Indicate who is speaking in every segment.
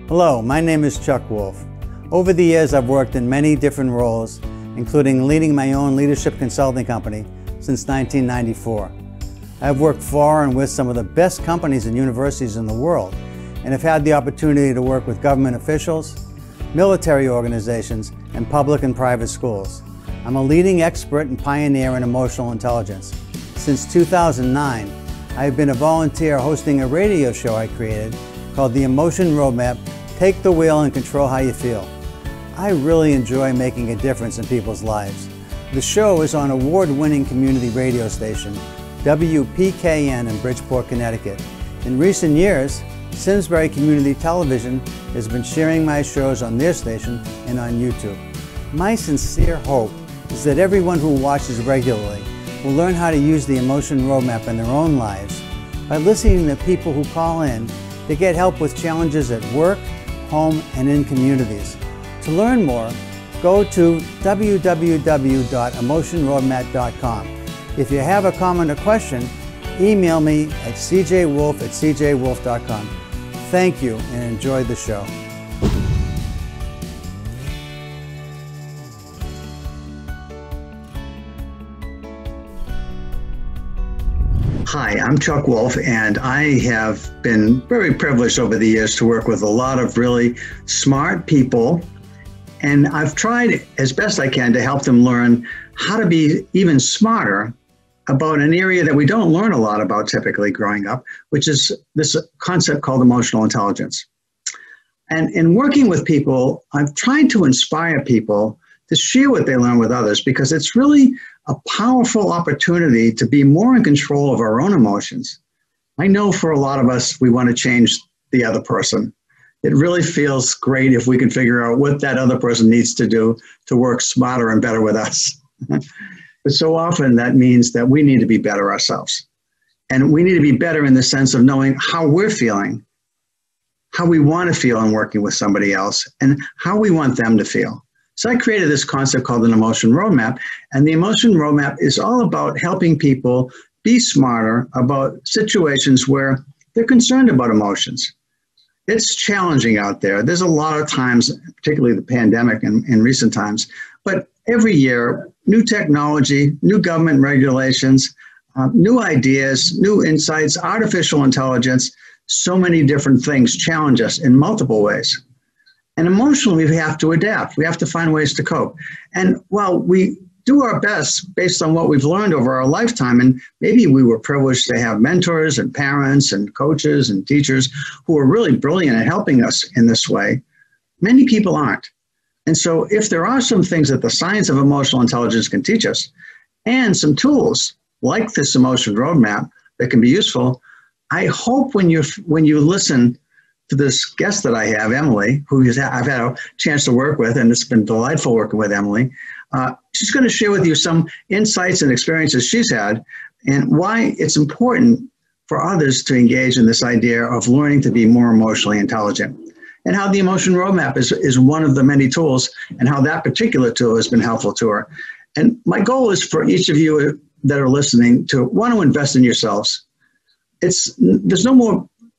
Speaker 1: Hello, my name is Chuck Wolf. Over the years, I've worked in many different roles, including leading my own leadership consulting company since 1994. I've worked for and with some of the best companies and universities in the world, and have had the opportunity to work with government officials, military organizations, and public and private schools. I'm a leading expert and pioneer in emotional intelligence. Since 2009, I've been a volunteer hosting a radio show I created called The Emotion Roadmap: Take the Wheel and Control How You Feel. I really enjoy making a difference in people's lives. The show is on award-winning community radio station WPKN in Bridgeport, Connecticut. In recent years, Simsbury Community Television has been sharing my shows on their station and on YouTube. My sincere hope is that everyone who watches regularly will learn how to use the Emotion Roadmap in their own lives by listening to people who call in to get help with challenges at work, home, and in communities. To learn more, go to www.emotionroadmap.com. If you have a comment or question, email me at cjwolf@cjwolf.com. Thank you and enjoy the show.
Speaker 2: Hi, I'm Chuck Wolf, and I have been very privileged over the years to work with a lot of really smart people, and I've tried as best I can to help them learn how to be even smarter about an area that we don't learn a lot about typically growing up, which is this concept called emotional intelligence. And in working with people, I've tried to inspire people to share what they learn with others, because it's really a powerful opportunity to be more in control of our own emotions. I know for a lot of us, we want to change the other person. It really feels great if we can figure out what that other person needs to do to work smarter and better with us. But so often that means that we need to be better ourselves. And we need to be better in the sense of knowing how we're feeling, how we want to feel in working with somebody else, and how we want them to feel. So I created this concept called an emotion roadmap, and the emotion roadmap is all about helping people be smarter about situations where they're concerned about emotions. It's challenging out there. There's a lot of times, particularly the pandemic and in recent times, but every year, new technology, new government regulations, new ideas, new insights, artificial intelligence, so many different things challenge us in multiple ways. And emotionally, we have to adapt. We have to find ways to cope. And while we do our best based on what we've learned over our lifetime, and maybe we were privileged to have mentors and parents and coaches and teachers who are really brilliant at helping us in this way, many people aren't. And so if there are some things that the science of emotional intelligence can teach us, and some tools like this emotion roadmap that can be useful, I hope when you listen to this guest that I have, Emily, who I've had a chance to work with, and it's been delightful working with Emily. She's going to share with you some insights and experiences she's had, and why it's important for others to engage in this idea of learning to be more emotionally intelligent, and how the emotion roadmap is one of the many tools, and how that particular tool has been helpful to her. And my goal is for each of you that are listening to want to invest in yourselves. There's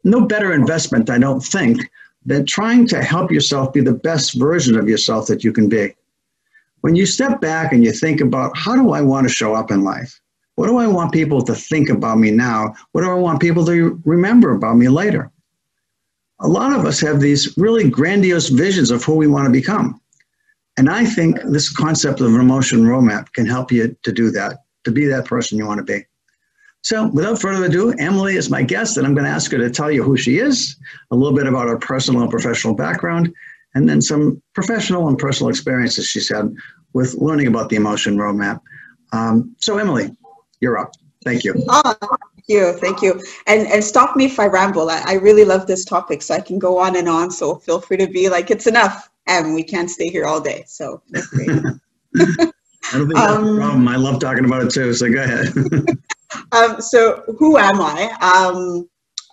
Speaker 2: no better investment, I don't think, than trying to help yourself be the best version of yourself that you can be. When you step back and you think about, how do I want to show up in life? What do I want people to think about me now? What do I want people to remember about me later? A lot of us have these really grandiose visions of who we want to become. And I think this concept of an emotion roadmap can help you to do that, to be that person you want to be. So without further ado, Emily is my guest, and I'm going to ask her to tell you who she is, a little bit about her personal and professional background, and then some professional and personal experiences she's had with learning about the emotion roadmap. So Emily, you're up. Thank you.
Speaker 3: Oh, thank you. And stop me if I ramble. I really love this topic, so I can go on and on. So feel free to be like, it's enough, and we can't stay here all day. So that's great.
Speaker 2: I don't think that's a problem. I love talking about it too, so go ahead.
Speaker 3: So who am I?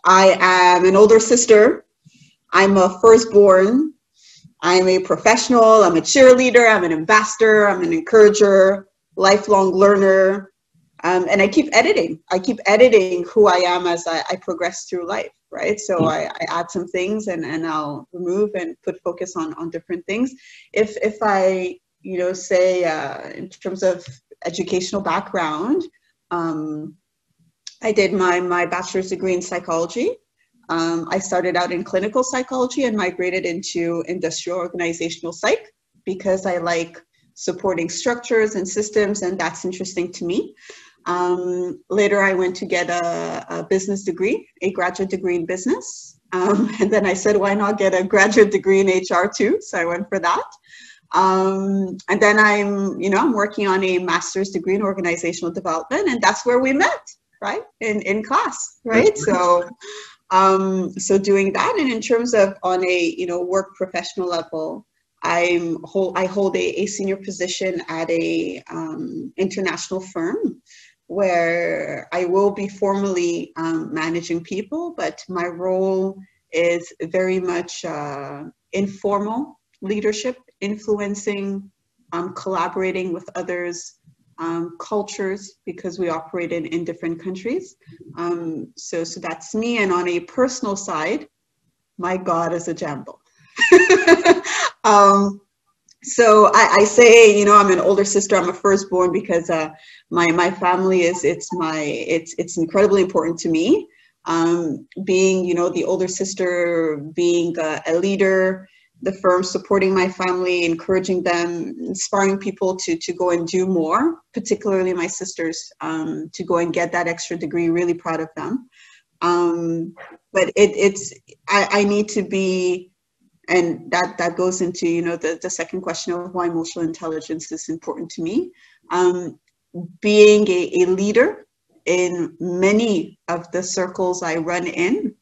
Speaker 3: I am an older sister. I'm a firstborn. I'm a professional. I'm a cheerleader. I'm an ambassador. I'm an encourager, lifelong learner. And I keep editing. I keep editing who I am as I progress through life. right? So I add some things and I'll remove and put focus on different things. If I, you know, say in terms of educational background, I did my bachelor's degree in psychology. I started out in clinical psychology and migrated into industrial organizational psych because I like supporting structures and systems, and that's interesting to me. Later, I went to get a business degree, a graduate degree in business. And then I said, why not get a graduate degree in HR too? So I went for that. And then I'm working on a master's degree in organizational development, and that's where we met, right? In class, right? So doing that. And in terms of on a, you know, work professional level, I hold a senior position at a international firm where I will be formally managing people, but my role is very much informal leadership, influencing, collaborating with others, cultures, because we operate in different countries. So that's me. And on a personal side, my God is a jamble. So I say, you know, I'm an older sister, I'm a firstborn because my family it's incredibly important to me. Being, you know, the older sister, being a leader, the firm supporting my family, encouraging them, inspiring people to go and do more, particularly my sisters, to go and get that extra degree, really proud of them. But I need to be, and that goes into, you know, the second question of why emotional intelligence is important to me. Being a leader in many of the circles I run in,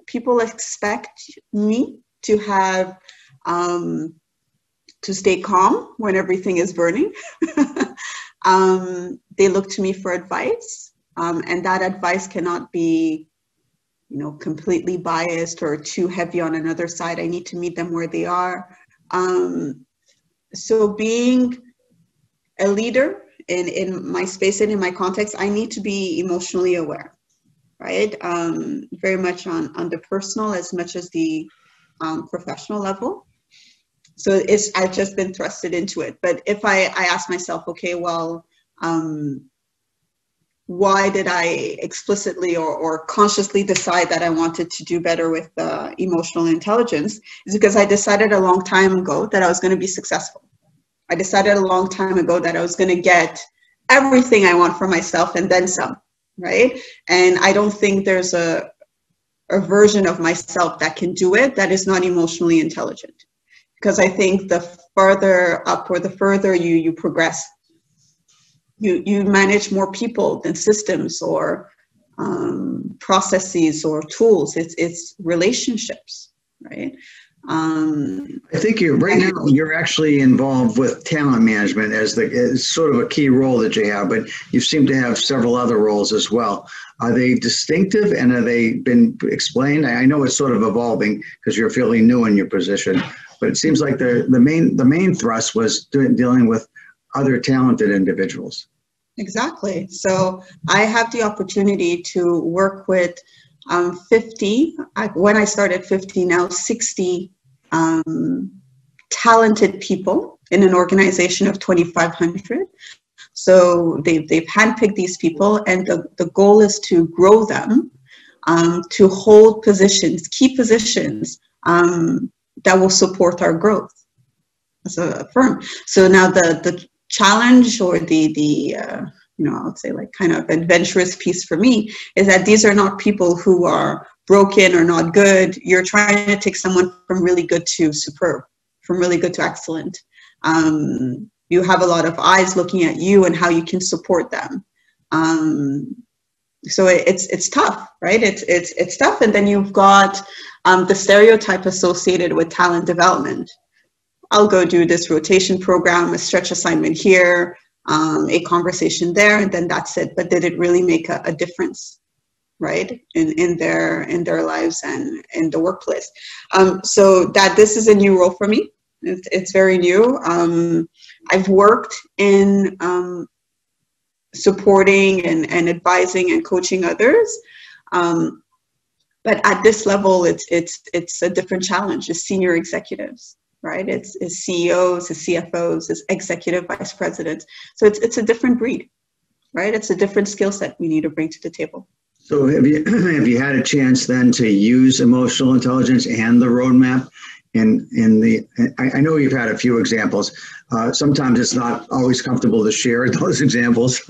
Speaker 3: people expect me to have, to stay calm when everything is burning. They look to me for advice, and that advice cannot be, you know, completely biased or too heavy on another side. I need to meet them where they are. So being a leader in my space and in my context, I need to be emotionally aware, right? Very much on the personal as much as the professional level. So I've just been thrusted into it. But if I ask myself, okay, well, why did I explicitly or consciously decide that I wanted to do better with emotional intelligence? Is because I decided a long time ago that I was going to be successful. I decided a long time ago that I was going to get everything I want for myself and then some, right? And I don't think there's a version of myself that can do it that is not emotionally intelligent. Because I think the farther up or the further you progress, you manage more people than systems or processes or tools. It's relationships, right?
Speaker 2: I think you're actually involved with talent management as sort of a key role that you have, but you seem to have several other roles as well. Are they distinctive and have they been explained? I know it's sort of evolving because you're fairly new in your position, but it seems like the main thrust was dealing with other talented individuals.
Speaker 3: Exactly. So I have the opportunity to work with 50, when I started 50, now 60 talented people in an organization of 2,500. So they've handpicked these people, and the goal is to grow them, to hold positions, key positions that will support our growth as a firm. So now the challenge or the I would say like kind of adventurous piece for me is that these are not people who are broken or not good. You're trying to take someone from really good to superb, from really good to excellent. You have a lot of eyes looking at you and how you can support them. So it's tough, right? It's tough. And then you've got the stereotype associated with talent development. I'll go do this rotation program, a stretch assignment here, a conversation there, and then that's it. But did it really make a difference, right, in their lives and in the workplace? So that this is a new role for me. It's very new. I've worked in supporting and advising and coaching others. But at this level, it's a different challenge. It's senior executives, right? It's CEOs, it's CFOs, it's executive vice presidents. So it's a different breed, right? It's a different skill set we need to bring to the table.
Speaker 2: So have you had a chance then to use emotional intelligence and the roadmap I know you've had a few examples. Sometimes it's not always comfortable to share those examples.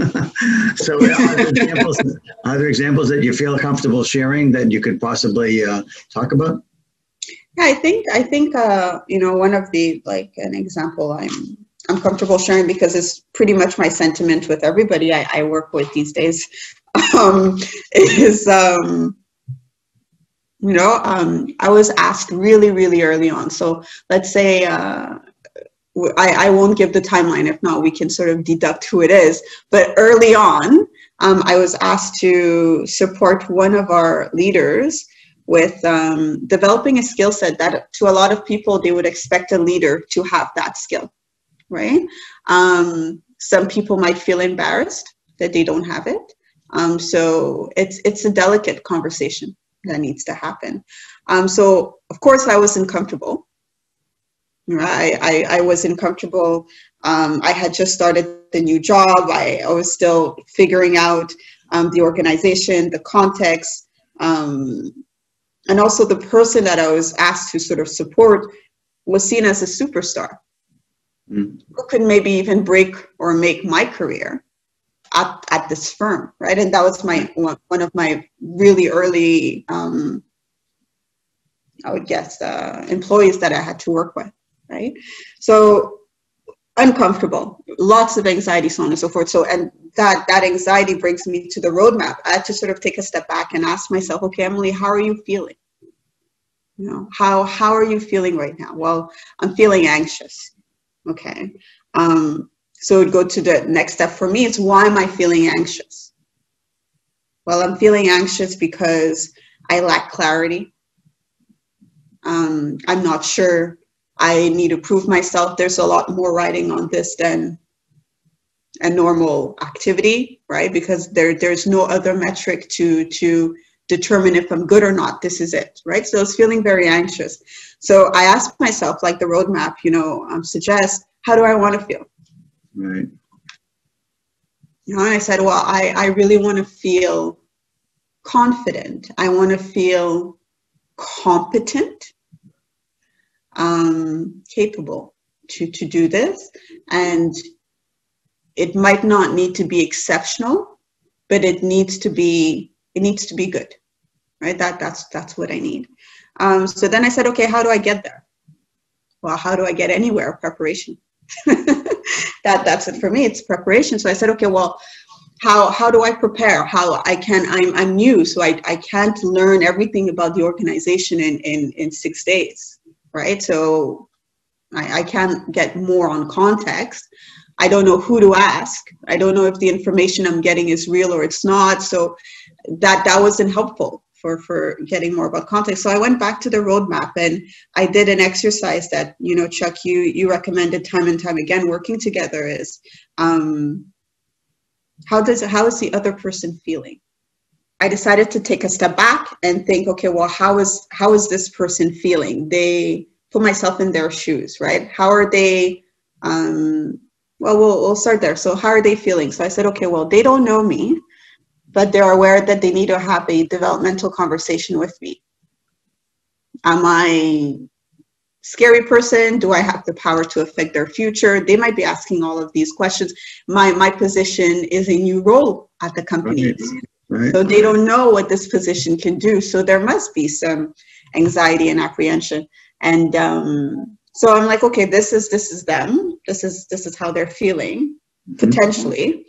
Speaker 2: So are there examples that you feel comfortable sharing that you could possibly talk about?
Speaker 3: Yeah, I think one of the, like, an example I'm comfortable sharing because it's pretty much my sentiment with everybody I work with these days, is I was asked really, really early on. So let's say I won't give the timeline. If not, we can sort of deduct who it is. But early on, I was asked to support one of our leaders with developing a skill set that to a lot of people, they would expect a leader to have that skill, right? Some people might feel embarrassed that they don't have it. So it's a delicate conversation that needs to happen. So of course I wasn't comfortable. I wasn't comfortable. I had just started the new job. I was still figuring out the organization, the context, and also the person that I was asked to sort of support was seen as a superstar who could maybe even break or make my career at this firm, right? And that was one of my really early, I would guess, employees that I had to work with, right? So uncomfortable, lots of anxiety, so on and so forth. So, and that anxiety brings me to the roadmap. I had to sort of take a step back and ask myself, okay, Emily, how are you feeling? How are you feeling right now? Well, I'm feeling anxious. Okay. So it would go to the next step for me. It's why am I feeling anxious? Well, I'm feeling anxious because I lack clarity. I'm not sure. I need to prove myself. There's a lot more writing on this than a normal activity, right? Because there's no other metric to determine if I'm good or not. This is it, right? So I was feeling very anxious. So I asked myself, like the roadmap, suggests, how do I want to feel?
Speaker 2: Right.
Speaker 3: And I said, well, I really want to feel confident. I want to feel competent, capable to do this. And it might not need to be exceptional, but it needs to be good, right? That's what I need. So then I said, okay, how do I get there? Well, how do I get anywhere? Preparation. That's it for me. It's preparation. So I said, okay, well, how do I prepare? I'm new, so I can't learn everything about the organization in 6 days, right? So I can't get more on context. I don't know who to ask. I don't know if the information I'm getting is real or it's not. So that wasn't helpful for getting more about context. So I went back to the roadmap and I did an exercise that, Chuck, you recommended time and time again, working together is, how is the other person feeling? I decided to take a step back and think, okay, well, how is this person feeling? They put myself in their shoes, right? How are they, well, we'll start there. So how are they feeling? So I said, okay, well, they don't know me, but they're aware that they need to have a developmental conversation with me. Am I a scary person? Do I have the power to affect their future? They might be asking all of these questions. My position is a new role at the company. Right. So they don't know what this position can do. So there must be some anxiety and apprehension. And so I'm like, okay, this is them. This is how they're feeling, potentially.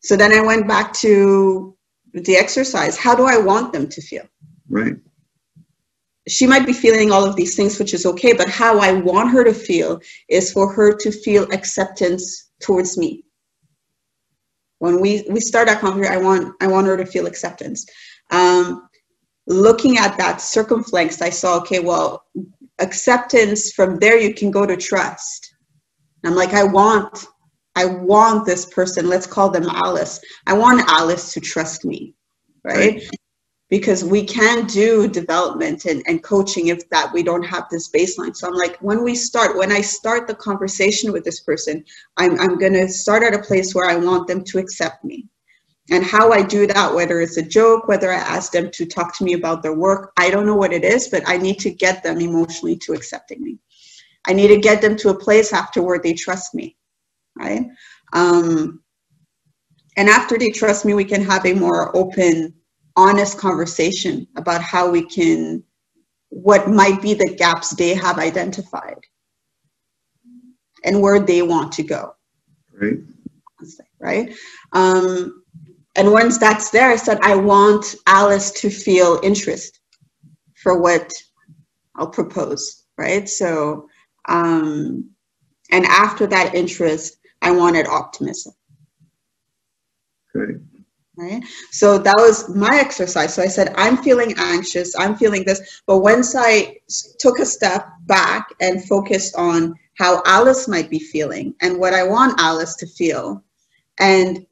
Speaker 3: So then I went back to the exercise. How do I want them to feel?
Speaker 2: Right.
Speaker 3: She might be feeling all of these things, which is okay, but how I want her to feel is for her to feel acceptance towards me. When we start that conversation, I want her to feel acceptance. Looking at that circumflex, I saw, okay, well, acceptance, from there you can go to trust. And I'm like, I want this person, let's call them Alice. I want Alice to trust me, right? because we can't do development and coaching if that we don't have this baseline. So I'm like, when I start the conversation with this person, I'm going to start at a place where I want them to accept me. And how I do that, whether it's a joke, whether I ask them to talk to me about their work, I don't know what it is, but I need to get them emotionally to accepting me. I need to get them to a place afterward they trust me, right? And after they trust me, we can have a more open, honest conversation about how we can, what might be the gaps they have identified and where they want to go. Right? And once that's there, I said, I want Alice to feel interest for what I'll propose, right? So, and after that interest, I wanted optimism.
Speaker 2: Great.
Speaker 3: Right? So that was my exercise. So I said, I'm feeling anxious, I'm feeling this. But once I took a step back and focused on how Alice might be feeling and what I want Alice to feel, and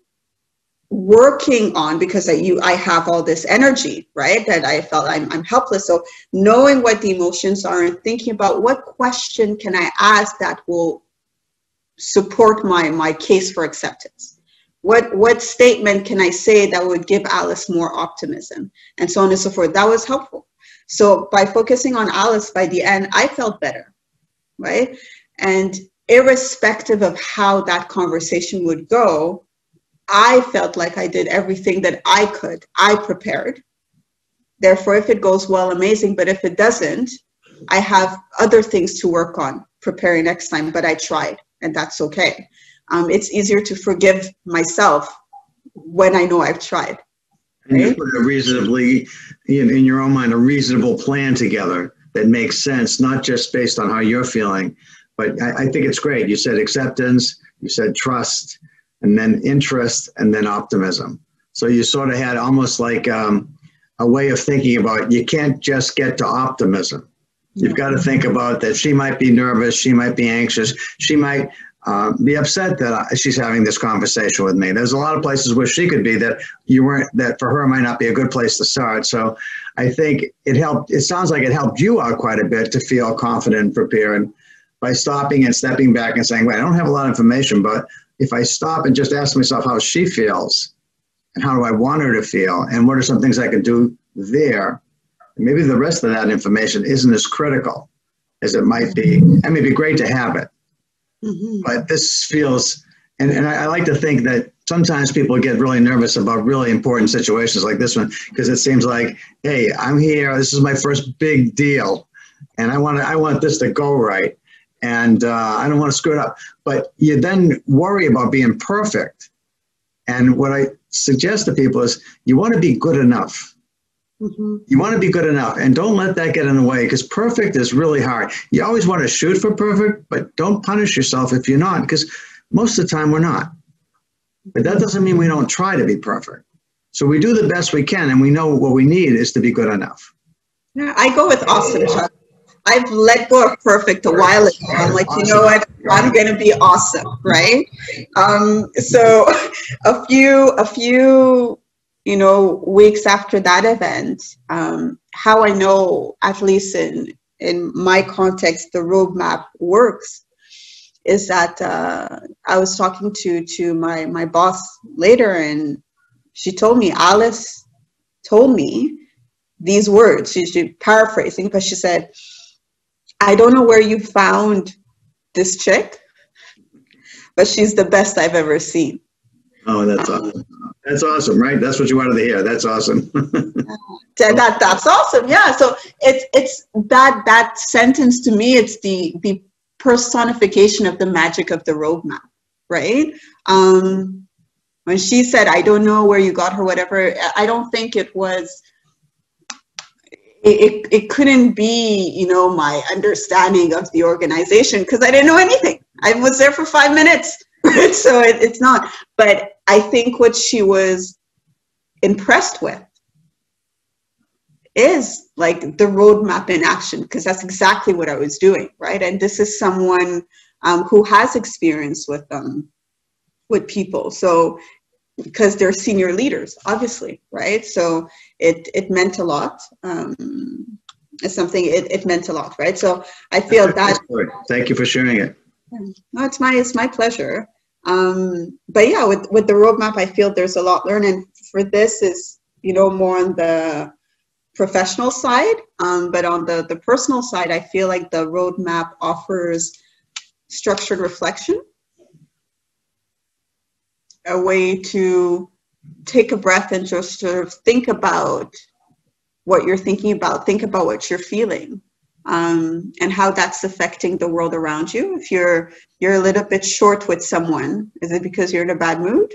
Speaker 3: working on, because I have all this energy, right, that I felt I'm helpless. So knowing what the emotions are and thinking about what question can I ask that will support my case for acceptance. What statement can I say that would give Alice more optimism, and so on and so forth. That was helpful. So by focusing on Alice, by the end, I felt better, right? And irrespective of how that conversation would go, I felt like I did everything that I could. I prepared. Therefore, if it goes well, amazing. But if it doesn't, I have other things to work on preparing next time, but I tried, and that's okay. It's easier to forgive myself when I know I've tried.
Speaker 2: And you put a reasonably, in your own mind, a reasonable plan together that makes sense, not just based on how you're feeling, but I think it's great. You said acceptance, you said trust, and then interest, and then optimism. So you sort of had almost like a way of thinking about, you can't just get to optimism. You've got to think about that she might be nervous, she might be anxious, she might be upset that she's having this conversation with me. There's a lot of places where she could be that that for her might not be a good place to start. So I think it sounds like it helped you out quite a bit to feel confident and prepared by stopping and stepping back and saying, wait, I don't have a lot of information, but if I stop and just ask myself how she feels and how do I want her to feel and what are some things I can do there, maybe the rest of that information isn't as critical as it might be. It may be great to have it. Mm-hmm. But this feels, and I like to think that sometimes people get really nervous about really important situations like this one, because it seems like, hey, I'm here, this is my first big deal, and I want this to go right, and I don't want to screw it up. But you then worry about being perfect. And what I suggest to people is you want to be good enough. Mm-hmm. You want to be good enough, and don't let that get in the way, because perfect is really hard. You always want to shoot for perfect, but don't punish yourself if you're not, because most of the time we're not. But that doesn't mean we don't try to be perfect. So we do the best we can, and we know what we need is to be good enough.
Speaker 3: Yeah, I go with awesome, Chuck. I've let go of perfect a while ago. I'm like, awesome. You know what? I'm going to be awesome, right? So a few weeks after that event, how I know, at least in my context, the roadmap works is that I was talking to my boss later, and she told me, Alice told me these words. She's paraphrasing, but she said, I don't know where you found this chick, but she's the best I've ever seen.
Speaker 2: Oh, that's awesome. That's awesome, right? That's what you wanted to hear. That's awesome.
Speaker 3: That's awesome. Yeah. So it's that sentence to me, it's the personification of the magic of the roadmap, right? When she said, I don't know where you got her, whatever, I don't think it was, it couldn't be, my understanding of the organization, because I didn't know anything. I was there for 5 minutes. So it's not, but I think what she was impressed with is like the roadmap in action, because that's exactly what I was doing, right? And this is someone who has experience with people. So because they're senior leaders, obviously, right? So it meant a lot. It's something, it meant a lot, right? So I feel that.
Speaker 2: Thank you for sharing it.
Speaker 3: No, it's my pleasure. But yeah, with the roadmap, I feel there's a lot learned. And for this is, more on the professional side. But on the personal side, I feel like the roadmap offers structured reflection, a way to take a breath and just sort of think about what you're thinking about, think about what you're feeling, and how that's affecting the world around you. If you're a little bit short with someone, is it because you're in a bad mood?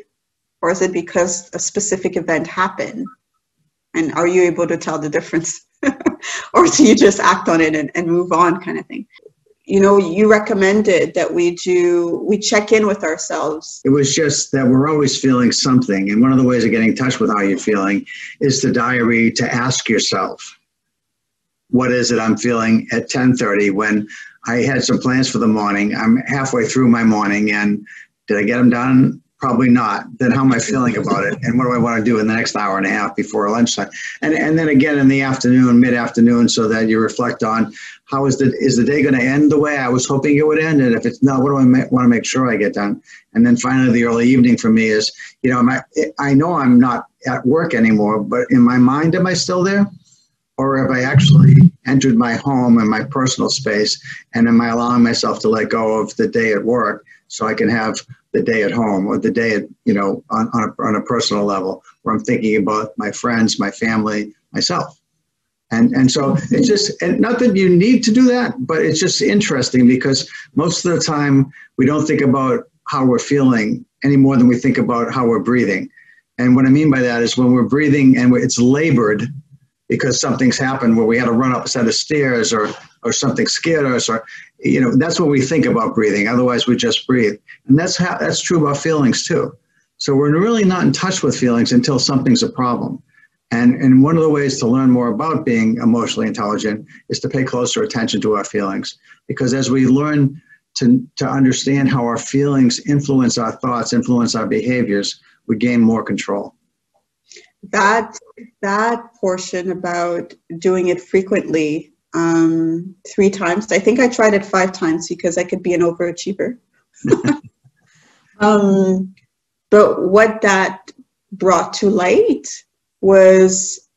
Speaker 3: Or is it because a specific event happened? And are you able to tell the difference? Or do you just act on it and move on, kind of thing? You recommended that we check in with ourselves.
Speaker 2: It was just that we're always feeling something. And one of the ways of getting in touch with how you're feeling is the diary, to ask yourself, what is it I'm feeling at 10:30 when I had some plans for the morning? I'm halfway through my morning, and did I get them done? Probably not. Then how am I feeling about it? And what do I want to do in the next hour and a half before lunchtime? And then again in the afternoon, mid-afternoon, so that you reflect on is the day going to end the way I was hoping it would end? And if it's not, what do I want to make sure I get done? And then finally, the early evening for me is, I know I'm not at work anymore, but in my mind, am I still there? Or have I actually entered my home and my personal space? And am I allowing myself to let go of the day at work so I can have the day at home, or the day at, on a personal level, where I'm thinking about my friends, my family, myself. And so it's just, and not that you need to do that, but it's just interesting because most of the time we don't think about how we're feeling any more than we think about how we're breathing. And what I mean by that is when we're breathing and it's labored because something's happened where we had to run up a set of stairs or something scared us, or, that's what we think about breathing. Otherwise we just breathe. And that's true about feelings too. So we're really not in touch with feelings until something's a problem. And one of the ways to learn more about being emotionally intelligent is to pay closer attention to our feelings. Because as we learn to understand how our feelings influence our thoughts, influence our behaviors, we gain more control.
Speaker 3: That portion about doing it frequently, 3 times. I think I tried it 5 times because I could be an overachiever. But what that brought to light was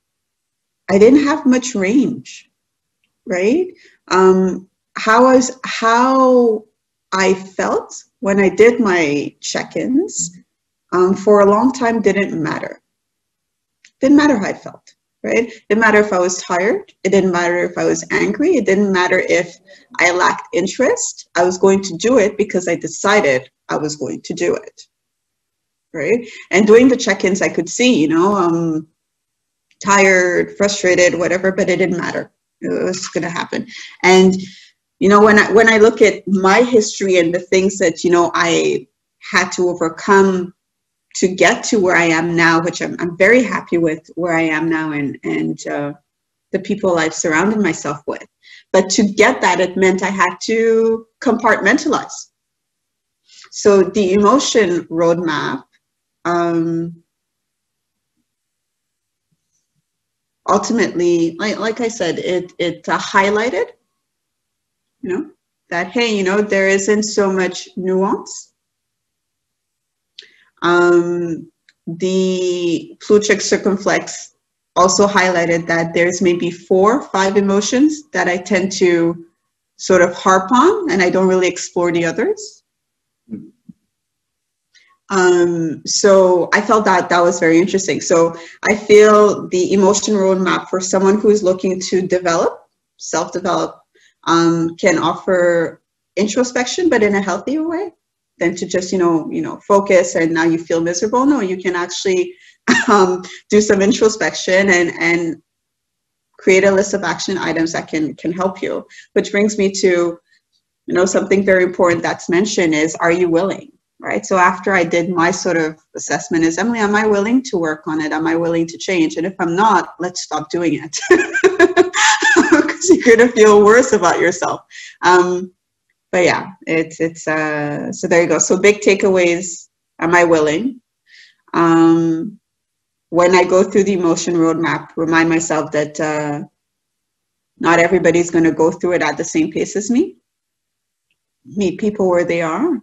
Speaker 3: I didn't have much range, right? How I felt when I did my check-ins for a long time didn't matter. Didn't matter how I felt, right? It didn't matter if I was tired. It didn't matter if I was angry. It didn't matter if I lacked interest. I was going to do it because I decided I was going to do it, right? And doing the check-ins, I could see, tired, frustrated, whatever, but it didn't matter. It was going to happen. And, when I look at my history and the things that, I had to overcome to get to where I am now, which I'm very happy with where I am now and the people I've surrounded myself with. But to get that, it meant I had to compartmentalize. So the emotion roadmap, ultimately, like I said, it highlighted, that, hey, there isn't so much nuance. The Plutchik circumflex also highlighted that there's maybe 4 or 5 emotions that I tend to sort of harp on, and I don't really explore the others. So I felt that was very interesting. So I feel the emotion roadmap for someone who is looking to self-develop, can offer introspection, but in a healthier way than to just, focus and now you feel miserable. No, you can actually do some introspection and create a list of action items that can help you. Which brings me to, something very important that's mentioned is, are you willing? Right. So after I did my sort of assessment is, Emily, am I willing to work on it? Am I willing to change? And if I'm not, let's stop doing it. Because you're going to feel worse about yourself. But yeah, it's so there you go. So big takeaways. Am I willing? When I go through the emotion roadmap, remind myself that not everybody's going to go through it at the same pace as me. Meet people where they are.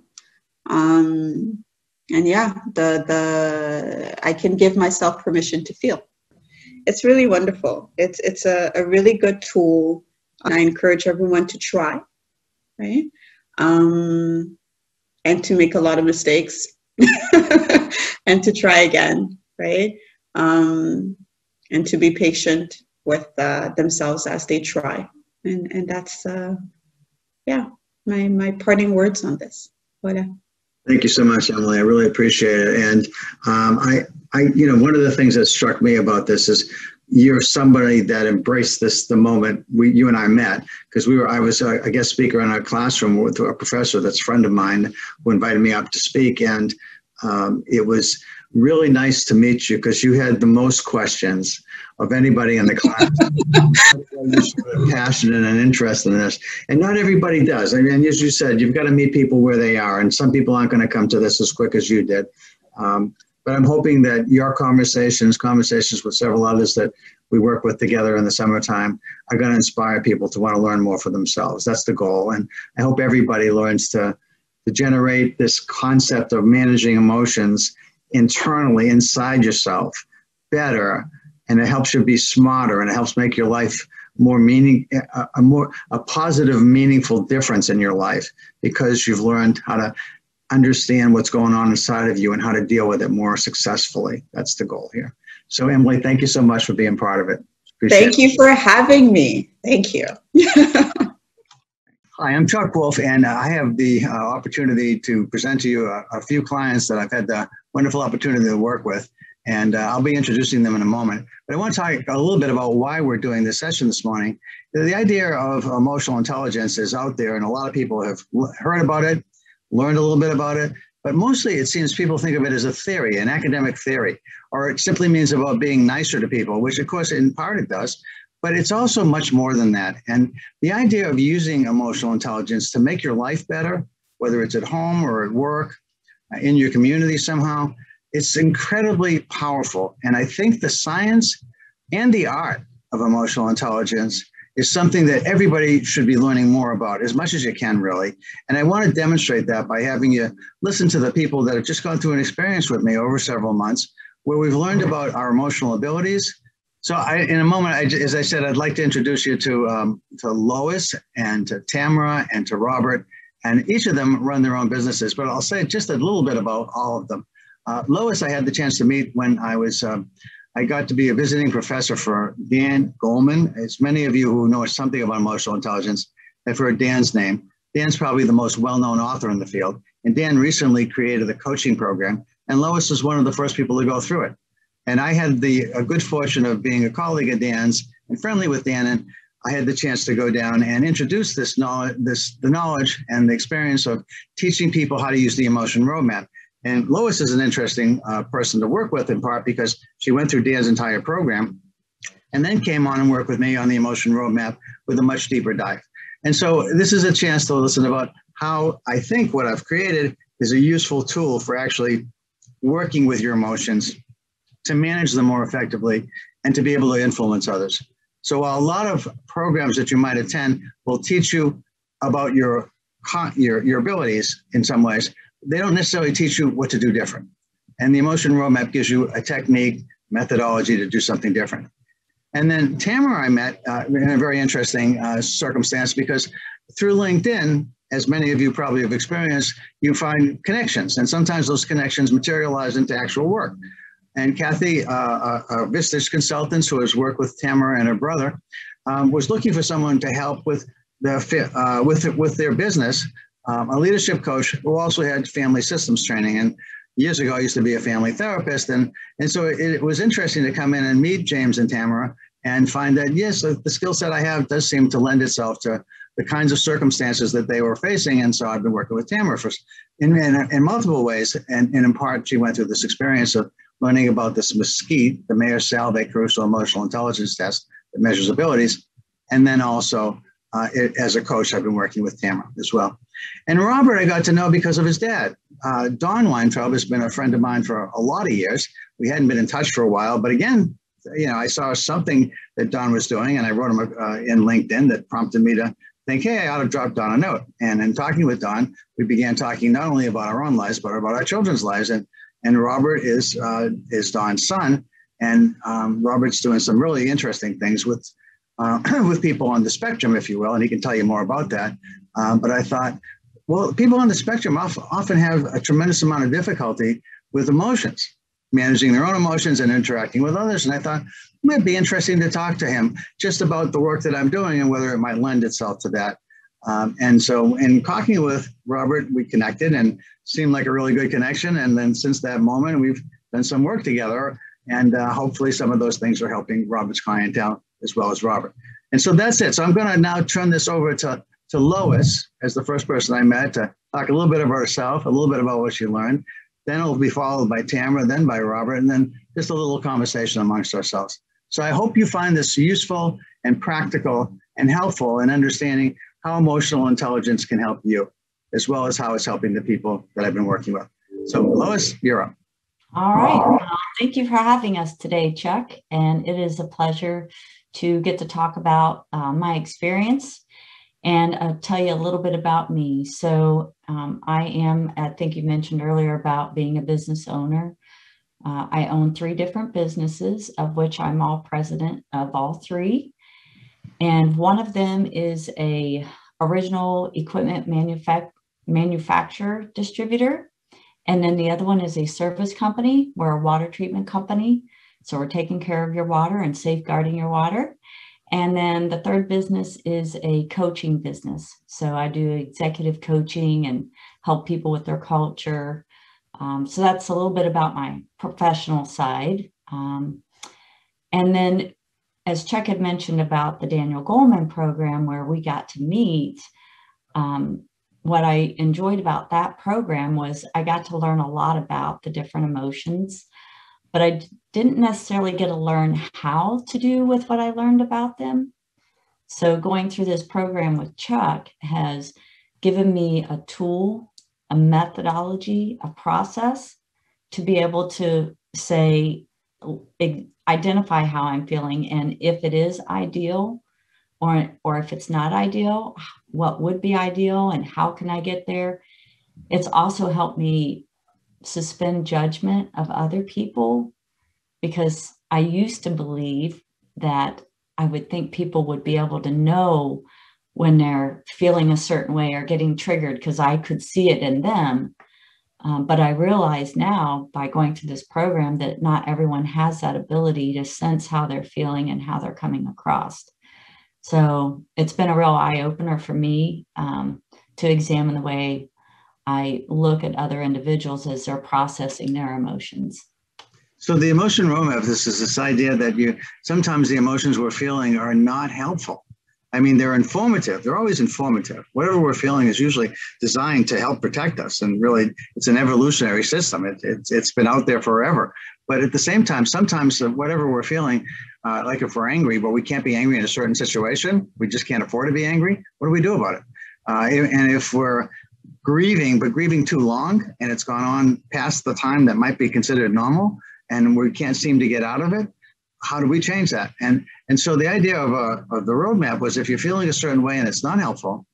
Speaker 3: And yeah, I can give myself permission to feel. It's really wonderful. It's a really good tool. I encourage everyone to try, right? And to make a lot of mistakes and to try again, right? And to be patient with themselves as they try. And that's, my parting words on this. Voilà.
Speaker 2: Thank you so much, Emily. I really appreciate it. And one of the things that struck me about this is you're somebody that embraced this the moment you and I met, because I was a guest speaker in a classroom with a professor that's a friend of mine who invited me up to speak. And it was really nice to meet you because you had the most questions of anybody in the class. You're sort of passionate and interested in this. And not everybody does. I mean, as you said, you've got to meet people where they are. And some people aren't going to come to this as quick as you did. But I'm hoping that your conversations with several others that we work with together in the summertime are going to inspire people to want to learn more for themselves. That's the goal. And I hope everybody learns to generate this concept of managing emotions internally inside yourself better. And it helps you be smarter, and it helps make your life more a positive, meaningful difference in your life, because you've learned how to understand what's going on inside of you and how to deal with it more successfully. That's the goal here. So Emily, thank you so much for being part of it.
Speaker 3: Thank you for having me. Thank you.
Speaker 2: Hi, I'm Chuck Wolf, and I have the opportunity to present to you a few clients that I've had the wonderful opportunity to work with. And I'll be introducing them in a moment. But I want to talk a little bit about why we're doing this session this morning. The idea of emotional intelligence is out there, and a lot of people have heard about it, learned a little bit about it, but mostly it seems people think of it as a theory, an academic theory, or it simply means about being nicer to people, which of course in part it does, but it's also much more than that. And the idea of using emotional intelligence to make your life better, whether it's at home or at work, in your community somehow, it's incredibly powerful. And I think the science and the art of emotional intelligence is something that everybody should be learning more about as much as you can, really. And I want to demonstrate that by having you listen to the people that have just gone through an experience with me over several months where we've learned about our emotional abilities. So in a moment, as I said, I'd like to introduce you to Lois and to Tamara and to Robert, and each of them run their own businesses, but I'll say just a little bit about all of them. Lois, I had the chance to meet when I got to be a visiting professor for Dan Goleman. As many of you who know something about emotional intelligence have heard Dan's name. Dan's probably the most well-known author in the field. And Dan recently created a coaching program, and Lois was one of the first people to go through it. And I had the good fortune of being a colleague of Dan's and friendly with Dan, and I had the chance to go down and introduce the knowledge and the experience of teaching people how to use the emotion roadmap. And Lois is an interesting person to work with, in part because she went through Dan's entire program and then came on and worked with me on the emotion roadmap with a much deeper dive. And so this is a chance to listen about how I think what I've created is a useful tool for actually working with your emotions to manage them more effectively and to be able to influence others. So while a lot of programs that you might attend will teach you about your abilities in some ways, they don't necessarily teach you what to do different. And the emotion roadmap gives you a technique, methodology to do something different. And then Tamara I met in a very interesting circumstance, because through LinkedIn, as many of you probably have experienced, you find connections, and sometimes those connections materialize into actual work. And Kathy, a Vistage consultant who has worked with Tamara and her brother, was looking for someone to help with their business. A leadership coach who also had family systems training. And years ago, I used to be a family therapist. And so it was interesting to come in and meet James and Tamara and find that, yes, the skill set I have does seem to lend itself to the kinds of circumstances that they were facing. And so I've been working with Tamara in multiple ways. And in part, she went through this experience of learning about this MESCIT, the Mayer-Salve Crucial Emotional Intelligence Test that measures abilities, and then also as a coach, I've been working with Tamara as well. And Robert, I got to know because of his dad. Don Weintraub has been a friend of mine for a lot of years. We hadn't been in touch for a while, but again, I saw something that Don was doing, and I wrote him in LinkedIn that prompted me to think, hey, I ought to drop Don a note. And in talking with Don, we began talking not only about our own lives, but about our children's lives. And Robert is Don's son, and Robert's doing some really interesting things with people on the spectrum, if you will, and he can tell you more about that. But I thought, well, people on the spectrum often have a tremendous amount of difficulty with emotions, managing their own emotions and interacting with others. And I thought it might be interesting to talk to him just about the work that I'm doing and whether it might lend itself to that. And so in talking with Robert, we connected and seemed like a really good connection. And then since that moment, we've done some work together, and hopefully some of those things are helping Robert's clientele as well as Robert. And so that's it. So I'm going to now turn this over to Lois as the first person I met to talk a little bit about herself, a little bit about what she learned. Then it'll be followed by Tamara, then by Robert, and then just a little conversation amongst ourselves. So I hope you find this useful and practical and helpful in understanding how emotional intelligence can help you, as well as how it's helping the people that I've been working with. So Lois, you're up.
Speaker 4: All right. Thank you for having us today, Chuck. And it is a pleasure to get to talk about my experience and tell you a little bit about me. So I think you mentioned earlier about being a business owner. I own 3 different businesses, of which I'm all president of all 3. And one of them is a original equipment manufacturer distributor. And then the other one is a service company. We're a water treatment company. So we're taking care of your water and safeguarding your water. And then the third business is a coaching business. So I do executive coaching and help people with their culture. So that's a little bit about my professional side. And then, as Chuck had mentioned about the Daniel Goleman program where we got to meet, what I enjoyed about that program was I got to learn a lot about the different emotions, but I didn't necessarily get to learn how to do with what I learned about them. So going through this program with Chuck has given me a tool, a methodology, a process to be able to say, identify how I'm feeling, and if it is ideal or if it's not ideal, what would be ideal and how can I get there? It's also helped me suspend judgment of other people, because I used to believe that I would think people would be able to know when they're feeling a certain way or getting triggered because I could see it in them. But I realize now by going through this program that not everyone has that ability to sense how they're feeling and how they're coming across. So it's been a real eye-opener for me to examine the way I look at other individuals as they're processing their emotions.
Speaker 2: So the emotion roadmap, this is this idea that sometimes the emotions we're feeling are not helpful. I mean, they're informative. They're always informative. Whatever we're feeling is usually designed to help protect us. And really, it's an evolutionary system. It's been out there forever. But at the same time, sometimes whatever we're feeling, like if we're angry, but we can't be angry in a certain situation, we just can't afford to be angry. What do we do about it? And if we're grieving, but grieving too long, and it's gone on past the time that might be considered normal, and we can't seem to get out of it, how do we change that? And so the idea of the roadmap was, if you're feeling a certain way and it's not helpful,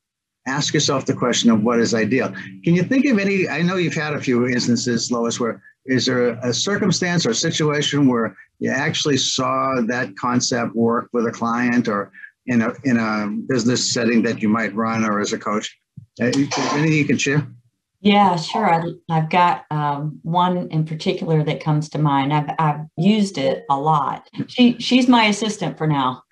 Speaker 2: ask yourself the question of what is ideal. Can you think of any, I know you've had a few instances, Lois, where is there a circumstance or situation where you actually saw that concept work with a client or in a business setting that you might run or as a coach? Anything you can share?
Speaker 4: Yeah, sure. I've got one in particular that comes to mind. I've used it a lot. She's my assistant for now.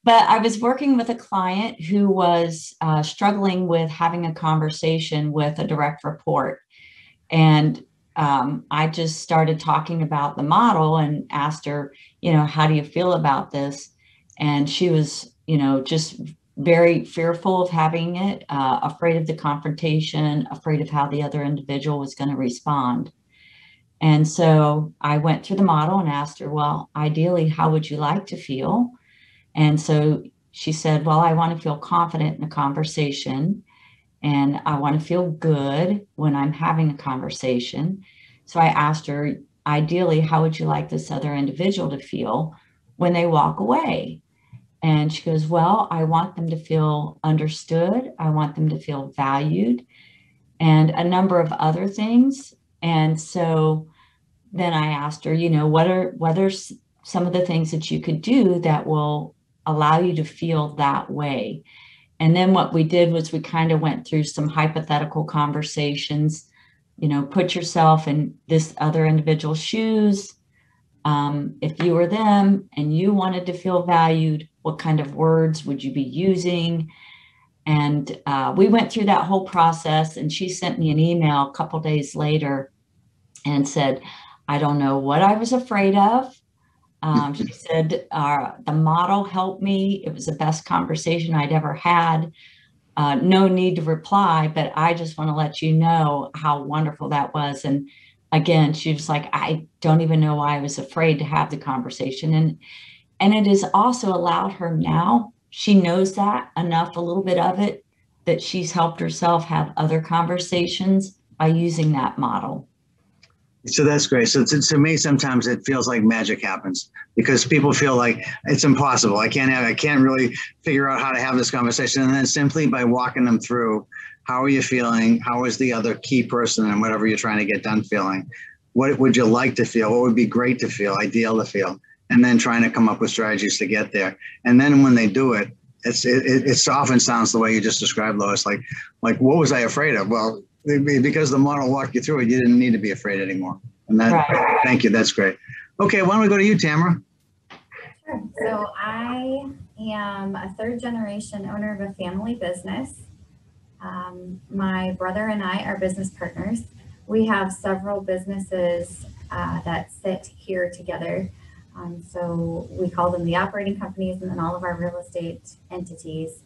Speaker 4: But I was working with a client who was struggling with having a conversation with a direct report. And I just started talking about the model and asked her, how do you feel about this? And she was, just very fearful of having it, afraid of the confrontation, afraid of how the other individual was going to respond. And so I went through the model and asked her, well, ideally, how would you like to feel? And so she said, well, I want to feel confident in a conversation, and I want to feel good when I'm having a conversation. So I asked her, ideally, how would you like this other individual to feel when they walk away? And she goes, well, I want them to feel understood. I want them to feel valued, and a number of other things. And so then I asked her, what are some of the things that you could do that will allow you to feel that way? And then what we did was we kind of went through some hypothetical conversations, put yourself in this other individual's shoes. If you were them and you wanted to feel valued, what kind of words would you be using? And we went through that whole process, and she sent me an email a couple days later and said, I don't know what I was afraid of. She said, the model helped me. It was the best conversation I'd ever had. No need to reply, but I just want to let you know how wonderful that was. And again, she was like, I don't even know why I was afraid to have the conversation. And it has also allowed her now, she knows that enough, a little bit of it, that she's helped herself have other conversations by using that model.
Speaker 2: So that's great. So to me, sometimes it feels like magic happens because people feel like it's impossible. I can't really figure out how to have this conversation. And then simply by walking them through, how are you feeling? How is the other key person and whatever you're trying to get done feeling? What would you like to feel? What would be great to feel, ideal to feel? And then trying to come up with strategies to get there. And then when they do it, it often sounds the way you just described, Lois, like what was I afraid of? Well, because the model walked you through it, you didn't need to be afraid anymore. And that, right. Thank you, that's great. Okay, why don't we go to you, Tamara?
Speaker 5: Sure. So I am a third generation owner of a family business. My brother and I are business partners. We have several businesses that sit here together. So we call them the operating companies and then all of our real estate entities.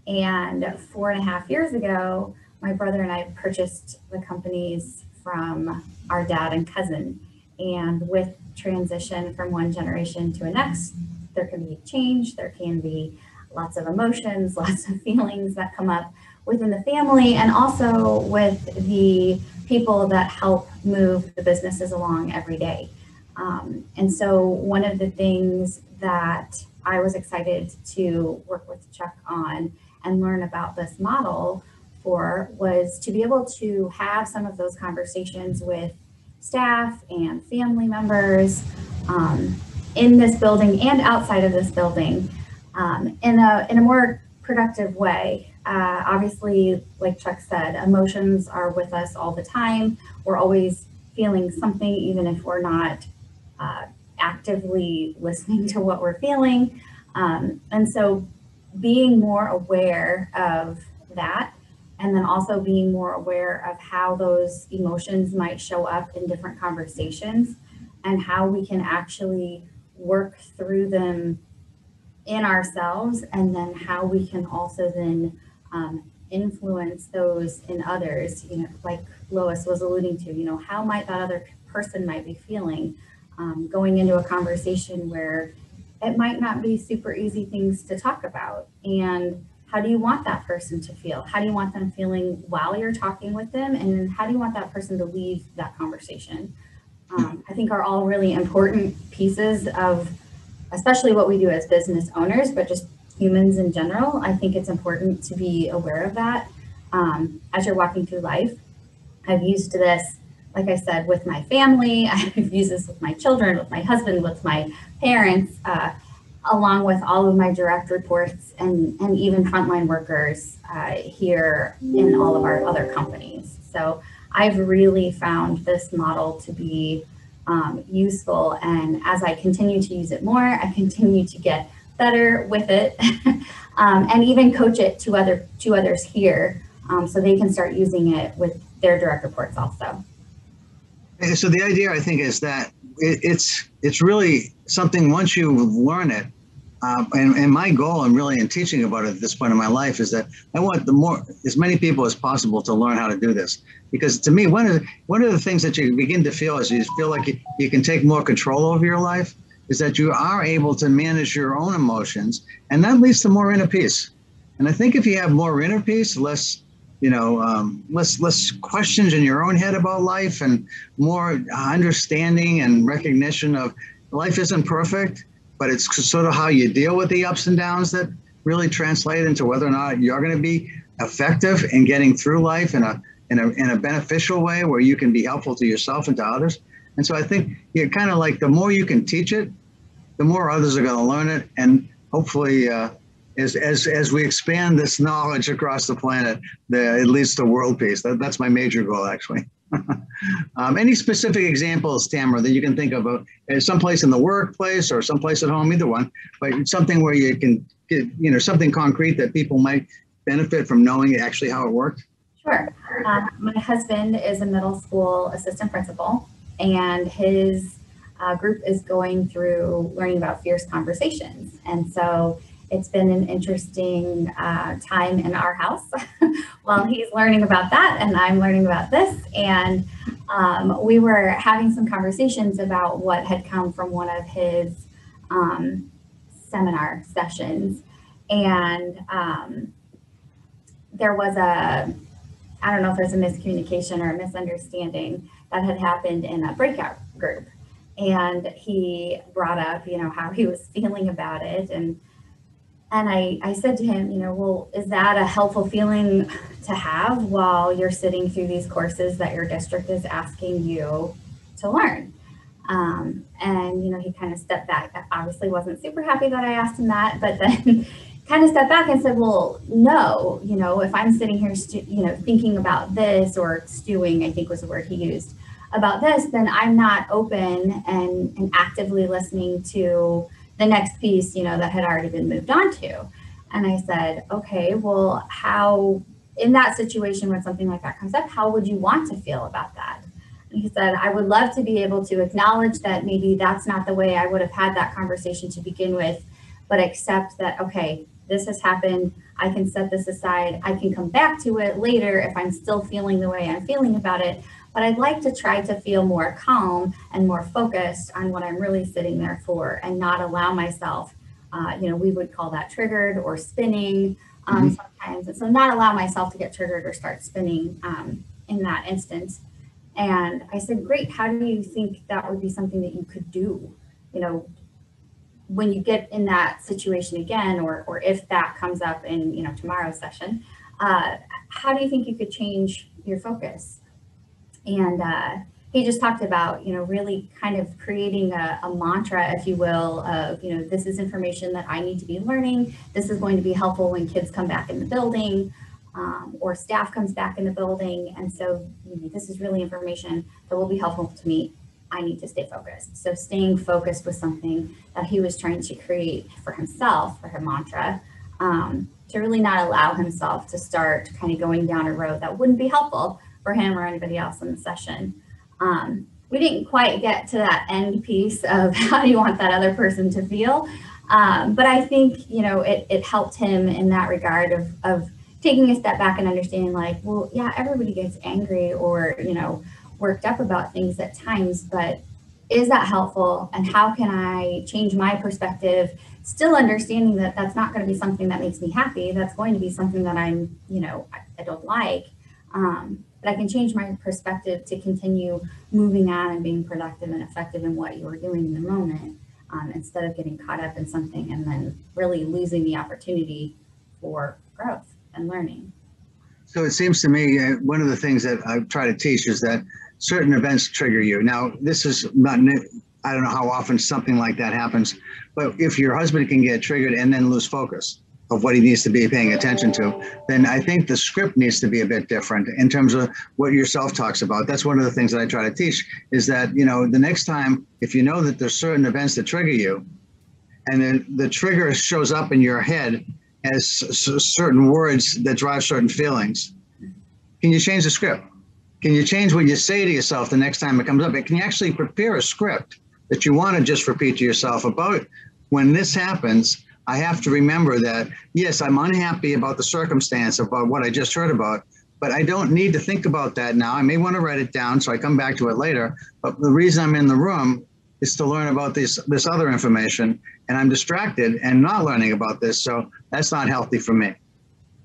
Speaker 5: And 4.5 years ago, my brother and I purchased the companies from our dad and cousin. And with transition from one generation to the next, there can be change, there can be lots of emotions, lots of feelings that come up within the family and also with the people that help move the businesses along every day. And so one of the things that I was excited to work with Chuck on and learn about this model for was to be able to have some of those conversations with staff and family members in this building and outside of this building in a more productive way. Obviously, like Chuck said, emotions are with us all the time. We're always feeling something, even if we're not actively listening to what we're feeling. And so being more aware of that, and then also being more aware of how those emotions might show up in different conversations and how we can actually work through them in ourselves, and then how we can also then influence those in others, like Lois was alluding to, how might that other person might be feeling going into a conversation where it might not be super easy things to talk about. And how do you want that person to feel? How do you want them feeling while you're talking with them? And then how do you want that person to leave that conversation? I think are all really important pieces of, especially what we do as business owners, but just humans in general. I think it's important to be aware of that as you're walking through life. I've used this, like I said, with my family. I've used this with my children, with my husband, with my parents, along with all of my direct reports and even frontline workers here in all of our other companies. So I've really found this model to be useful. And as I continue to use it more, I continue to get better with it and even coach it to others here so they can start using it with their direct reports also.
Speaker 2: So the idea, I think, is that it's really something once you learn it, and my goal and really in teaching about it at this point in my life is that I want as many people as possible to learn how to do this. Because to me, one of the things that you begin to feel as you feel like you can take more control over your life is that you are able to manage your own emotions, and that leads to more inner peace. And I think if you have more inner peace, less questions in your own head about life, and more understanding and recognition of life isn't perfect, but it's sort of how you deal with the ups and downs that really translate into whether or not you're going to be effective in getting through life in a beneficial way where you can be helpful to yourself and to others. And so I think you're kind of like, the more you can teach it, the more others are going to learn it. And hopefully, as we expand this knowledge across the planet, it leads to world peace. That's my major goal, actually. Any specific examples, Tamara, that you can think of, someplace in the workplace or someplace at home, either one, but something where you can get, something concrete that people might benefit from knowing actually how it worked?
Speaker 5: Sure. My husband is a middle school assistant principal, and his group is going through learning about fierce conversations. And so it's been an interesting time in our house while he's learning about that and I'm learning about this. And we were having some conversations about what had come from one of his seminar sessions. And there was I don't know if there's a miscommunication or a misunderstanding that had happened in a breakout group. And he brought up, how he was feeling about it. And I said to him, well, is that a helpful feeling to have while you're sitting through these courses that your district is asking you to learn? And, he kind of stepped back. I obviously wasn't super happy that I asked him that, but then kind of stepped back and said, well, no, if I'm sitting here, thinking about this, or stewing, I think was the word he used, about this, then I'm not open and actively listening to the next piece, that had already been moved on to. And I said, okay, well, how, in that situation when something like that comes up, how would you want to feel about that? And he said, I would love to be able to acknowledge that maybe that's not the way I would have had that conversation to begin with, but accept that, okay, this has happened. I can set this aside. I can come back to it later if I'm still feeling the way I'm feeling about it. But I'd like to try to feel more calm and more focused on what I'm really sitting there for, and not allow myself, we would call that triggered or spinning sometimes. And so not allow myself to get triggered or start spinning in that instance. And I said, great, how do you think that would be something that you could do, when you get in that situation again, or if that comes up in, tomorrow's session, how do you think you could change your focus? And he just talked about, really kind of creating a mantra, if you will, of, this is information that I need to be learning. This is going to be helpful when kids come back in the building, or staff comes back in the building. And so this is really information that will be helpful to me. I need to stay focused. So staying focused was something that he was trying to create for himself, for her mantra, to really not allow himself to start kind of going down a road that wouldn't be helpful for him or anybody else in the session. We didn't quite get to that end piece of how do you want that other person to feel. But I think, it helped him in that regard of taking a step back and understanding, like, well, yeah, everybody gets angry or, worked up about things at times, but is that helpful? And how can I change my perspective, still understanding that that's not going to be something that makes me happy. That's going to be something that I'm, I don't like. But I can change my perspective to continue moving on and being productive and effective in what you're doing in the moment, instead of getting caught up in something and then really losing the opportunity for growth and learning.
Speaker 2: So it seems to me, one of the things that I try to teach is that certain events trigger you. Now, this is not, I don't know how often something like that happens, but if your husband can get triggered and then lose focus of what he needs to be paying attention to, then I think the script needs to be a bit different in terms of what your self talks about. That's one of the things that I try to teach, is that, the next time, if you know that there's certain events that trigger you, and then the trigger shows up in your head as certain words that drive certain feelings, can you change the script? Can you change what you say to yourself the next time it comes up? And can you actually prepare a script that you want to just repeat to yourself about, when this happens, I have to remember that, yes, I'm unhappy about the circumstance, about what I just heard about, but I don't need to think about that now. I may want to write it down so I come back to it later. But the reason I'm in the room is to learn about this other information, and I'm distracted and not learning about this. So that's not healthy for me.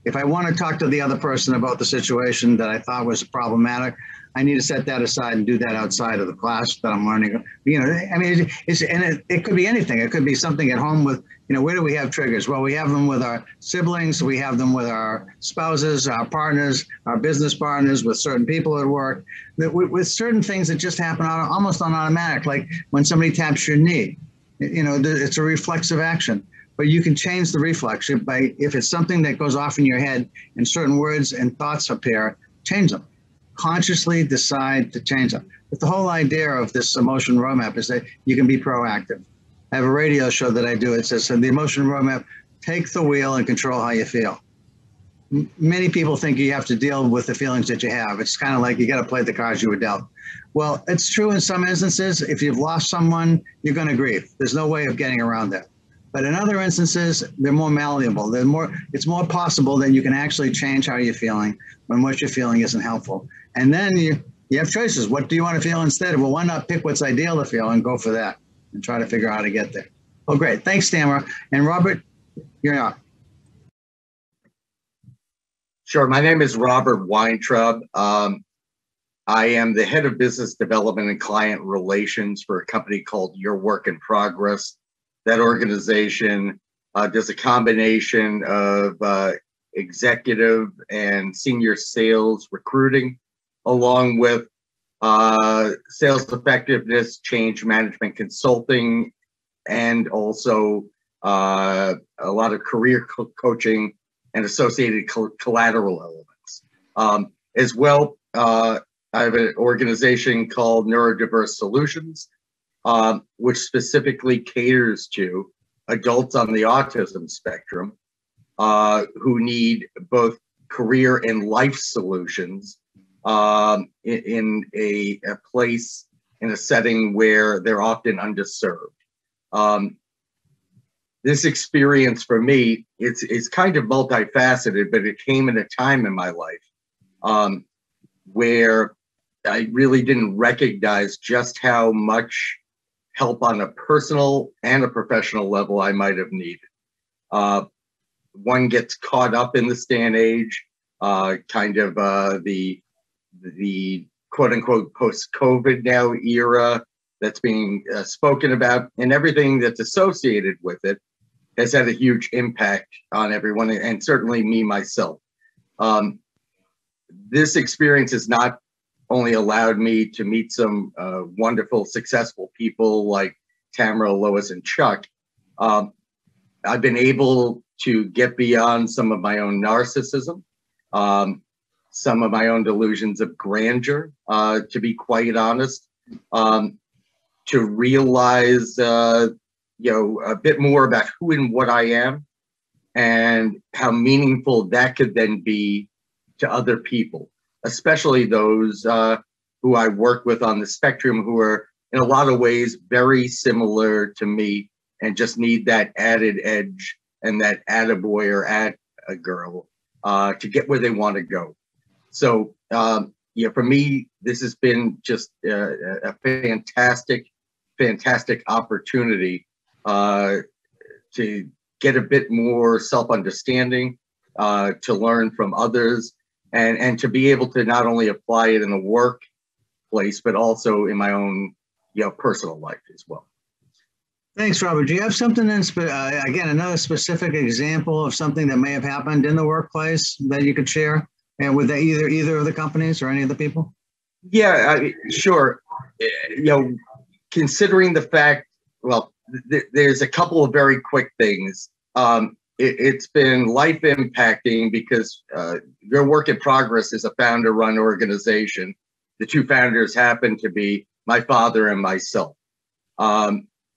Speaker 2: If I want to talk to the other person about the situation that I thought was problematic, I need to set that aside and do that outside of the class that I'm learning. You know, I mean, it could be anything. It could be something at home with, you know, where do we have triggers? Well, we have them with our siblings. We have them with our spouses, our partners, our business partners, with certain people at work, with certain things that just happen almost on automatic, like when somebody taps your knee. You know, it's a reflexive action. But you can change the reflex by, if it's something that goes off in your head and certain words and thoughts appear, change them. Consciously decide to change them. But the whole idea of this emotion roadmap is that you can be proactive. I have a radio show that I do. It says, the emotion roadmap, take the wheel and control how you feel. Many people think you have to deal with the feelings that you have. It's kind of like you got to play the cards you were dealt. Well, it's true in some instances. If you've lost someone, you're going to grieve. There's no way of getting around that. But in other instances, they're more malleable. It's more possible that you can actually change how you're feeling when what you're feeling isn't helpful. And then you have choices. What do you want to feel instead? Well, why not pick what's ideal to feel and go for that and try to figure out how to get there? Oh, great. Thanks, Tamara. And Robert, you're on.
Speaker 6: Sure. My name is Robert Weintraub. I am the head of business development and client relations for a company called Your Work in Progress. That organization does a combination of executive and senior sales recruiting, along with sales effectiveness, change management consulting, and also a lot of career coaching and associated collateral elements. As well, I have an organization called Neurodiverse Solutions, which specifically caters to adults on the autism spectrum who need both career and life solutions in a place, in a setting where they're often underserved. This experience for me, it's kind of multifaceted, but it came at a time in my life where I really didn't recognize just how much help on a personal and a professional level I might have needed. One gets caught up in this day and age, kind of the quote unquote post-COVID now era that's being spoken about, and everything that's associated with it has had a huge impact on everyone, and certainly me myself. This experience has not only allowed me to meet some wonderful, successful people like Tamara, Lois, and Chuck. I've been able to get beyond some of my own narcissism, some of my own delusions of grandeur, to be quite honest, to realize a bit more about who and what I am and how meaningful that could then be to other people, especially those who I work with on the spectrum, who are in a lot of ways very similar to me and just need that added edge and that attaboy or a girl to get where they want to go. So for me, this has been just a fantastic opportunity to get a bit more self-understanding, to learn from others, and to be able to not only apply it in the workplace, but also in my own personal life as well.
Speaker 2: Thanks, Robert. Do you have something, again, another specific example of something that may have happened in the workplace that you could share with either of the companies or any of the people?
Speaker 6: Yeah, sure. Considering the fact, well, there's a couple of very quick things. It's been life impacting because Your Work in Progress is a founder-run organization. The two founders happen to be my father and myself.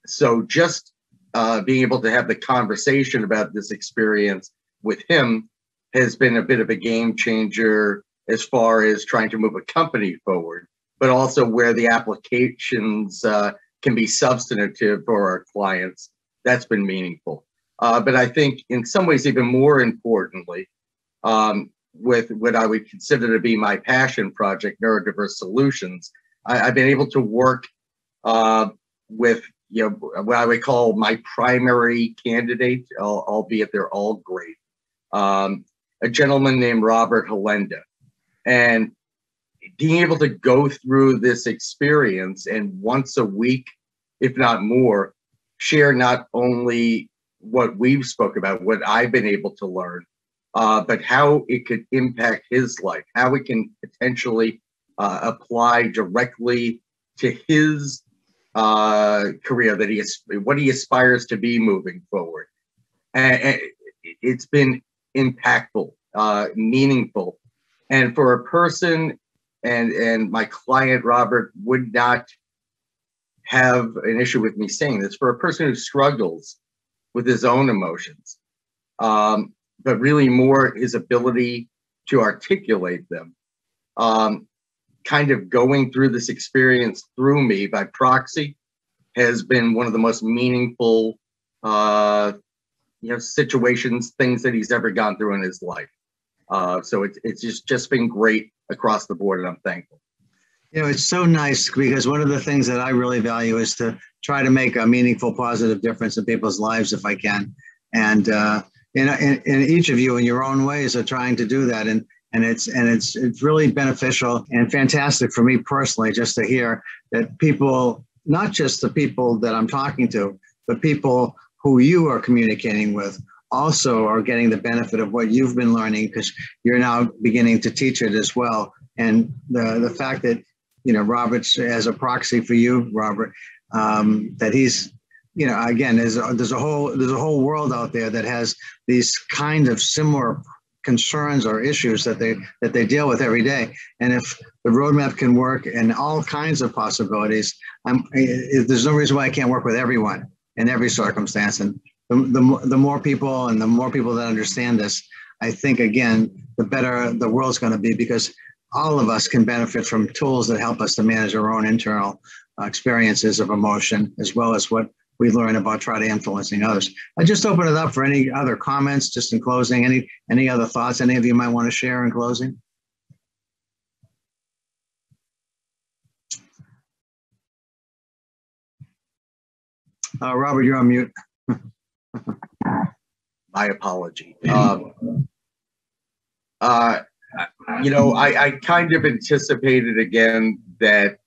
Speaker 6: So just being able to have the conversation about this experience with him has been a bit of a game changer as far as trying to move a company forward, but also where the applications can be substantive for our clients. That's been meaningful. But I think in some ways, even more importantly, with what I would consider to be my passion project, Neurodiverse Solutions, I've been able to work with, you know, what I would call my primary candidate, albeit they're all great. A gentleman named Robert Halenda. And being able to go through this experience and once a week, if not more, share not only what we've spoke about, what I've been able to learn, but how it could impact his life, how it can potentially apply directly to his career, what he aspires to be moving forward. And it's been impactful, meaningful. And for a person, and my client, Robert, would not have an issue with me saying this, for a person who struggles with his own emotions, but really more his ability to articulate them, kind of going through this experience through me by proxy has been one of the most meaningful situations, things that he's ever gone through in his life. So it's just been great across the board, and I'm thankful.
Speaker 2: You know, it's so nice because one of the things that I really value is to try to make a meaningful, positive difference in people's lives if I can. And in each of you in your own ways are trying to do that. And it's really beneficial and fantastic for me personally just to hear that people, not just the people that I'm talking to, but people who you are communicating with also are getting the benefit of what you've been learning because you're now beginning to teach it as well. And the fact that, you know, Robert's as a proxy for you, Robert, that he's, you know, again, there's a whole world out there that has these kind of similar concerns or issues that they deal with every day. And if the roadmap can work in all kinds of possibilities, there's no reason why I can't work with everyone in every circumstance. And the more people and the more people that understand this, I think, again, the better the world's going to be because all of us can benefit from tools that help us to manage our own internal experiences of emotion, as well as what we learn about trying to influencing others. I just open it up for any other comments, just in closing, any other thoughts any of you might want to share in closing? Robert, you're on mute.
Speaker 6: My apology. You know, I kind of anticipated again that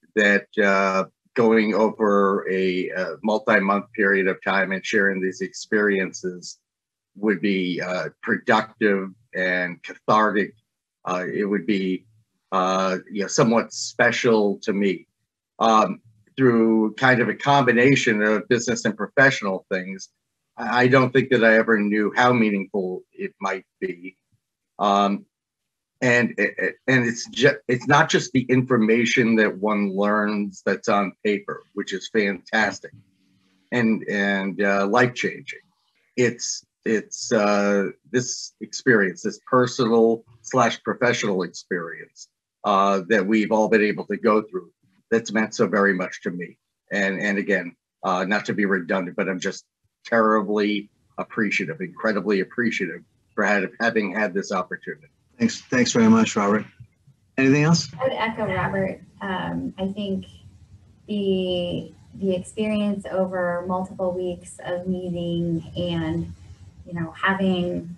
Speaker 6: going over a multi-month period of time and sharing these experiences would be productive and cathartic. It would be somewhat special to me. Through kind of a combination of business and professional things, I don't think that I ever knew how meaningful it might be. And it's not just the information that one learns that's on paper, which is fantastic and life-changing. It's this experience, this personal/professional experience that we've all been able to go through that's meant so very much to me. And again, not to be redundant, but I'm just terribly appreciative, incredibly appreciative for having had this opportunity.
Speaker 2: Thanks very much, Robert. Anything else?
Speaker 5: I would echo Robert. I think the experience over multiple weeks of meeting and, you know, having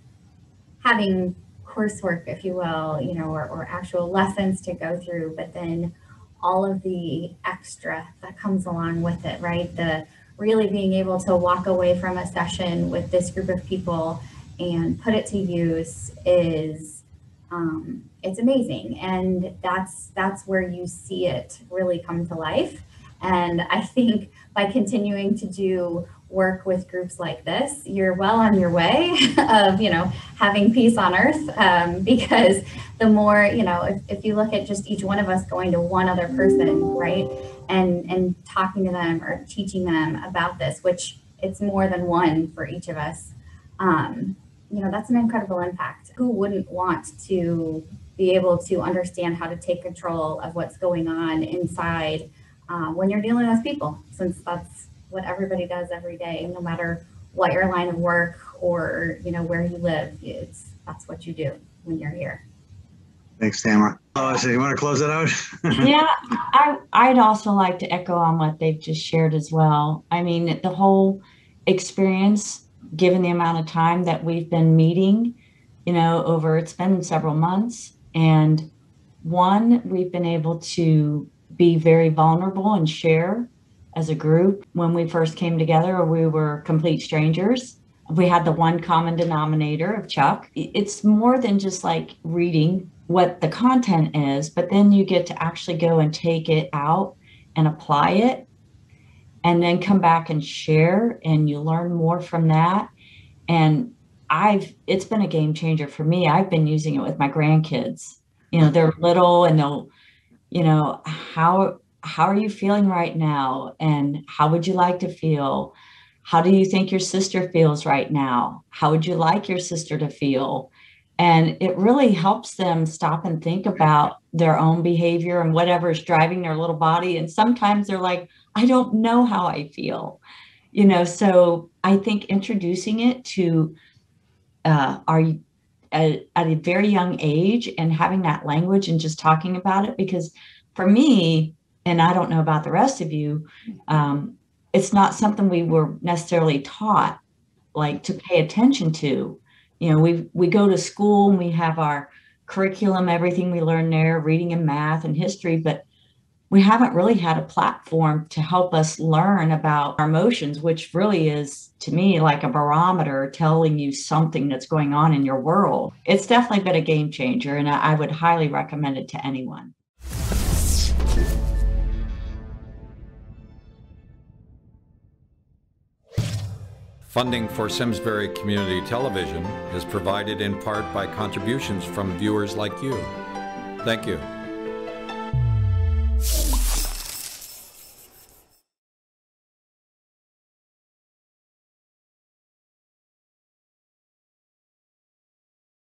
Speaker 5: coursework, if you will, you know, or actual lessons to go through, but then all of the extra that comes along with it, right? The really being able to walk away from a session with this group of people and put it to use is, it's amazing. And that's where you see it really come to life. And I think by continuing to do work with groups like this, you're well on your way of, you know, having peace on earth, because the more, you know, if you look at just each one of us going to one other person, right, and talking to them or teaching them about this, which it's more than one for each of us, you know, that's an incredible impact. Who wouldn't want to be able to understand how to take control of what's going on inside when you're dealing with people, since that's what everybody does every day, no matter what your line of work or, you know, where you live, that's what you do when you're here.
Speaker 2: Thanks, Tamara. Oh, so you want to close it out?
Speaker 4: Yeah, I'd also like to echo on what they've just shared as well. I mean, the whole experience, given the amount of time that we've been meeting, it's been several months. And one, we've been able to be very vulnerable and share as a group. When we first came together, we were complete strangers. We had the one common denominator of Chuck. It's more than just like reading what the content is, but then you get to actually go and take it out and apply it and then come back and share, and you learn more from that. And it's been a game changer for me. I've been using it with my grandkids. They're little and they'll, how are you feeling right now? And how would you like to feel? How do you think your sister feels right now? How would you like your sister to feel? And it really helps them stop and think about their own behavior and whatever's driving their little body. And sometimes they're like, I don't know how I feel, so I think introducing it to at a very young age and having that language and just talking about it, because for me, and I don't know about the rest of you, it's not something we were necessarily taught like to pay attention to. We go to school and we have our curriculum, everything we learn there, reading and math and history, but we haven't really had a platform to help us learn about our emotions, which really is, to me, like a barometer telling you something that's going on in your world. It's definitely been a game changer, and I would highly recommend it to anyone.
Speaker 7: Funding for Simsbury Community Television is provided in part by contributions from viewers like you. Thank you.